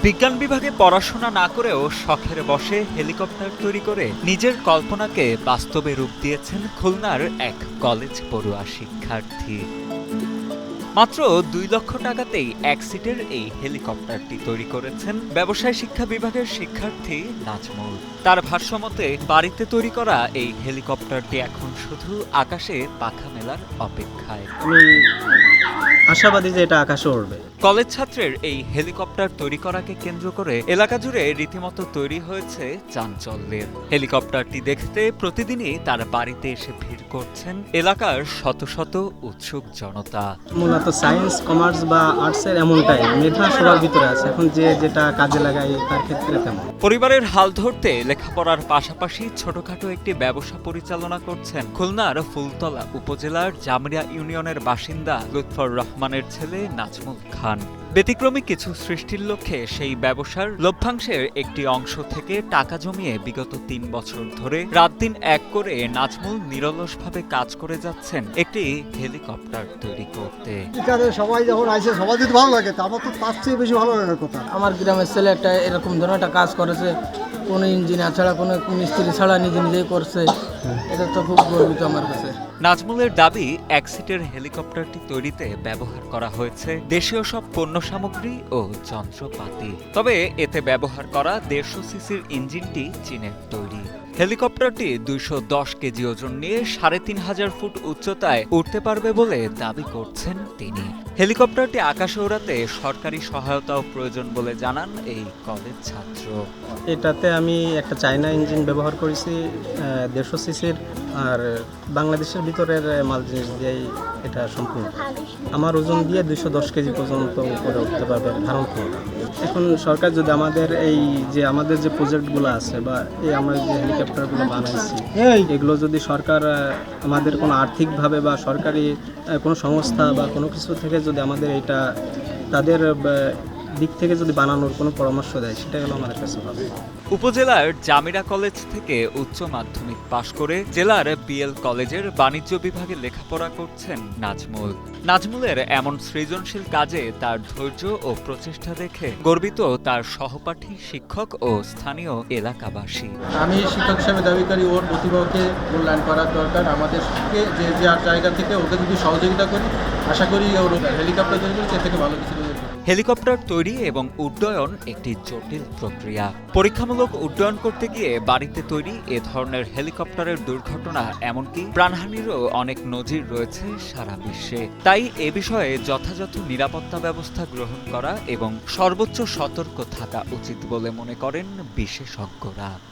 বিজ্ঞান বিভাগে পড়াশোনা না করেও শখের বশে হেলিকপ্টার তৈরি করে নিজের কল্পনাকে বাস্তবে রূপ দিয়েছেন খুলনার এক কলেজ পড়ুয়া শিক্ষার্থী। মাত্র ২ লক্ষ টাকাতেই এক সিটের এই হেলিকপ্টারটি তৈরি করেছেন ব্যবসায় শিক্ষা বিভাগের শিক্ষার্থী নাজমুল। তার ভাষ্যমতে বাড়িতে তৈরি করা এই হেলিকপ্টারটি এখন শুধু আকাশে পাখা মেলার অপেক্ষায়। আমি আশাবাদী যে এটা আকাশে উড়বে। কলেজ ছাত্রের এই হেলিকপ্টার তৈরি করাকে কেন্দ্র করে এলাকা জুড়ে রীতিমতো তৈরি হয়েছে চাঞ্চল্যের। হেলিকপ্টারটি দেখতে প্রতিদিনই তার বাড়িতে এসে ভিড় করছেন এলাকার শত শত উৎসুক জনতা। মূলত সায়েন্স, কমার্স বা আর্টসের এমনটাই মেধা সবার ভিতরে আছে, এখন যে যেটা কাজে লাগাই তার ক্ষেত্রে তেমন। পরিবারের হাল ধরতে লেখাপড়ার পাশাপাশি ছোটখাটো একটি ব্যবসা পরিচালনা করছেন খুলনার ফুলতলা উপজেলার জামরিয়া ইউনিয়নের বাসিন্দা লুৎফর রহমানের ছেলে নাজমুল খান। ব্যতিক্রমী কিছু সৃষ্টির লক্ষ্যে সেই ব্যবসার লভ্যাংশের একটি অংশ থেকে টাকা জমিয়ে বিগত ৩ বছর ধরে রাত দিন এক করে নাজমুল নিরলসভাবে কাজ করে যাচ্ছেন একটি হেলিকপ্টার তৈরি করতে। সবাই যখন আইসে সবাই যদি ভালো লাগে তা আমার তো তার চেয়ে বেশি ভালো লাগার কথা। আমার গ্রামের ছেলে একটা এরকম ধরনের একটা কাজ করেছে, কোনো ইঞ্জিনিয়ার ছাড়া কোনো মিস্ত্রি ছাড়া নিজেই করছে। এটা তো খুব গর্বিত আমার কাছে। নাজমুলের দাবি, এক সিটের হেলিকপ্টারটি তৈরিতে ব্যবহার করা হয়েছে দেশীয় সব পণ্য সামগ্রী ও যন্ত্রপাতি। তবে এতে ব্যবহার করা ১৫০ সিসির ইঞ্জিনটি চীনের তৈরি। হেলিকপ্টারটি ২১০ কেজি ওজন নিয়ে ৩৫০০ ফুট উচ্চতায় উঠতে পারবে বলে দাবি করছেন তিনি। হেলিকপ্টারটি আকাশে ওড়াতে সরকারি সহায়তাও প্রয়োজন বলে জানান এই কলেজ ছাত্র। এটাতে আমি একটা চায়না ইঞ্জিন ব্যবহার করেছি ১৫০ সিসির, আর বাংলাদেশের ভিতরের মাল জিনিস দিয়েই এটা সম্পূর্ণ। আমার ওজন দিয়ে ২১০ কেজি পর্যন্ত উপরে উঠতে পারবে ধারণ ক্ষমতা। এখন সরকার যদি আমাদের আমাদের যে প্রজেক্টগুলো আছে বা আমরা যে হেলিকপ্টারগুলো বানাইছি এগুলো যদি সরকার আমাদের কোনো আর্থিকভাবে বা সরকারি কোনো সংস্থা বা কোনো কিছু থেকে যদি আমাদের এটা তাদের দিক থেকে যদি বানানোর কোনো পরামর্শ দেয়, সেটা হলো আমাদের কাছে ভালো। উপজেলার জামিরা কলেজ থেকে উচ্চ মাধ্যমিক পাশ করে জেলার বিএল কলেজের বাণিজ্য বিভাগে লেখাপড়া করছেন নাজমুল। নাজমুলের এমন সৃজনশীল কাজে তার ধৈর্য ও প্রচেষ্টা দেখে গর্বিত তার সহপাঠী, শিক্ষক ও স্থানীয় এলাকাবাসী। আমি শিক্ষক হিসেবে দাবি করি ওর প্রতিভাকে মূল্যায়ন করার দরকার। আমাদেরকে যে জায়গা থেকে ওকে যদি সহযোগিতা করি, আশা করি ওর হেলিকপ্টার তৈরি করে এর থেকে ভালো কিছু। হেলিকপ্টার তৈরি এবং উড্ডয়ন একটি জটিল প্রক্রিয়া। পরীক্ষামূলক উড্ডয়ন করতে গিয়ে বাড়িতে তৈরি এ ধরনের হেলিকপ্টারের দুর্ঘটনা, এমনকি প্রাণহানিরও অনেক নজির রয়েছে সারা বিশ্বে। তাই এ বিষয়ে যথাযথ নিরাপত্তা ব্যবস্থা গ্রহণ করা এবং সর্বোচ্চ সতর্ক থাকা উচিত বলে মনে করেন বিশেষজ্ঞরা।